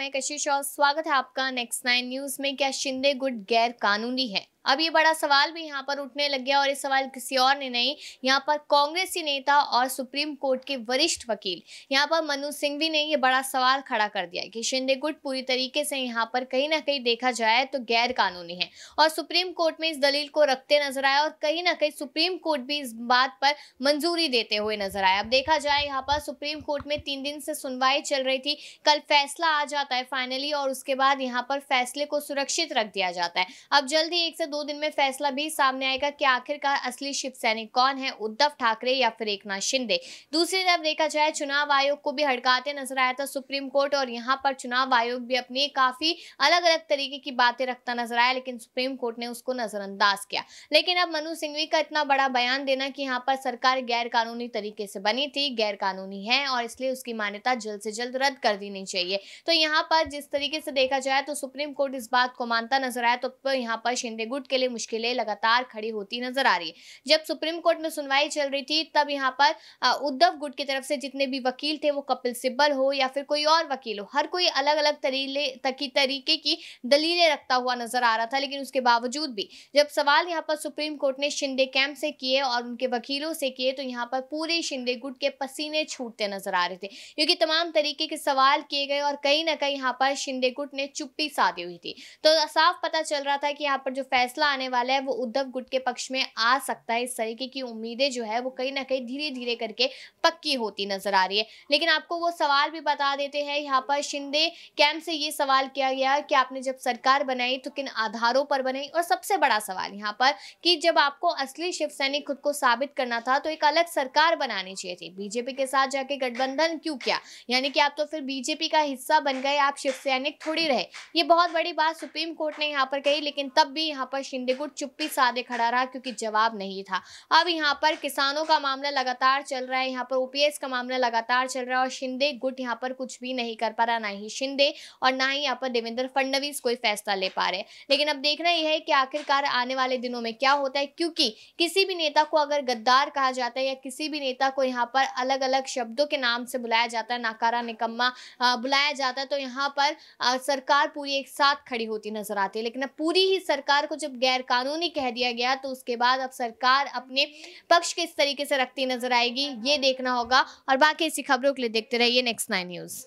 मैं कशिश और स्वागत है आपका नेक्स्ट 9 न्यूज में। क्या शिंदे गुट गैर कानूनी है? अब ये बड़ा सवाल भी यहाँ पर उठने लग गया और ये सवाल किसी और ने नहीं, यहाँ पर कांग्रेसी नेता और सुप्रीम कोर्ट के वरिष्ठ वकील यहाँ पर मनु सिंघवी ने ये बड़ा सवाल खड़ा कर दिया कि शिंदे गुट पूरी तरीके से यहाँ पर कहीं ना कहीं देखा जाए तो गैर कानूनी है और सुप्रीम कोर्ट में इस दलील को रखते नजर आया और कहीं ना कहीं सुप्रीम कोर्ट भी इस बात पर मंजूरी देते हुए नजर आया। अब देखा जाए यहाँ पर सुप्रीम कोर्ट में 3 दिन से सुनवाई चल रही थी, कल फैसला आ जाता है फाइनली और उसके बाद यहाँ पर फैसले को सुरक्षित रख दिया जाता है। अब जल्दी 1 से 2 दिन में फैसला भी सामने आएगा कि आखिरकार असली शिव सैनिक कौन है, उद्धव ठाकरे या फिर एकनाथ शिंदे। दूसरी तरफ देखा जाए चुनाव आयोग को भी हड़काते नजर आया था सुप्रीम कोर्ट और यहाँ पर चुनाव आयोग भी अपनी काफी अलग अलग तरीके की बातें रखता नजर आया, लेकिन सुप्रीम कोर्ट ने उसको नजरअंदाज किया। लेकिन अब मनु सिंघवी का इतना बड़ा बयान देना कि यहाँ पर सरकार गैर कानूनी तरीके से बनी थी, गैर कानूनी है और इसलिए उसकी मान्यता जल्द से जल्द रद्द कर देनी चाहिए। तो यहाँ पर जिस तरीके से देखा जाए तो सुप्रीम कोर्ट इस बात को मानता नजर आया, तो यहाँ पर शिंदे गुट के लिए मुश्किलें लगातार खड़ी होती नजर आ रही है। जब सुप्रीम कोर्ट में सुनवाई चल रही थी तब यहाँ पर उद्धव गुट की तरफ से जितने भी वकील थे, वो कपिल सिब्बल हो या फिर कोई और वकील हो, हर कोई अलग अलग तरीके की दलीलें रखता हुआ नजर आ रहा था। लेकिन उसके बावजूद भी जब सवाल यहाँ पर सुप्रीम कोर्ट ने शिंदे कैंप से किए और उनके वकीलों से किए तो यहाँ पर पूरे शिंदे गुट के पसीने छूटते नजर आ रहे थे, क्योंकि तमाम तरीके के सवाल किए गए और कहीं ना कहीं यहाँ पर शिंदे गुट ने चुप्पी साधी हुई थी। तो साफ पता चल रहा था कि यहाँ पर जो फैसला आने वाला है वो उद्धव गुट के पक्ष में आ सकता है। इस तरीके की उम्मीदें जो है वो कहीं ना कहीं धीरे धीरे करके पक्की होती नजर आ रही है। लेकिन आपको वो सवाल भी बता देते हैं, यहाँ पर शिंदे कैंप से ये सवाल किया गया कि आपने जब सरकार बनाई तो किन आधारों पर बनाई, और सबसे बड़ा सवाल यहाँ पर कि जब आपको असली शिव सैनिक खुद को साबित करना था तो एक अलग सरकार बनानी चाहिए थी, बीजेपी के साथ जाके गठबंधन क्यों किया? यानी कि आप तो फिर बीजेपी का हिस्सा बन गए, आप शिव सैनिक थोड़ी रहे। ये बहुत बड़ी बात सुप्रीम कोर्ट ने यहाँ पर कही, लेकिन तब भी यहाँ पर शिंदे गुट चुप्पी साधे खड़ा रहा क्योंकि जवाब नहीं था। अब यहाँ पर किसानों का मामला लगातार चल रहा है, यहाँ पर ओपीएस का मामला लगातार चल रहा है और शिंदे गुट यहाँ पर कुछ भी नहीं कर पा रहा, ना ही शिंदे और ना ही यहाँ पर देवेंद्र फडणवीस कोई फैसला ले पा रहे। लेकिन अब देखना यह है कि आखिरकार आने वाले दिनों में क्या होता है, क्योंकि किसी भी नेता को अगर गद्दार कहा जाता है या किसी भी नेता को यहाँ पर अलग अलग शब्दों के नाम से बुलाया जाता है, नाकारा निकम्मा बुलाया जाता है, तो यहाँ पर सरकार पूरी एक साथ खड़ी होती नजर आती है। लेकिन अब पूरी ही सरकार को जब गैर कानूनी कह दिया गया तो उसके बाद अब सरकार अपने पक्ष किस तरीके से रखती नजर आएगी, ये देखना होगा। और बाकी ऐसी खबरों के लिए देखते रहिए नेक्स्ट 9 न्यूज।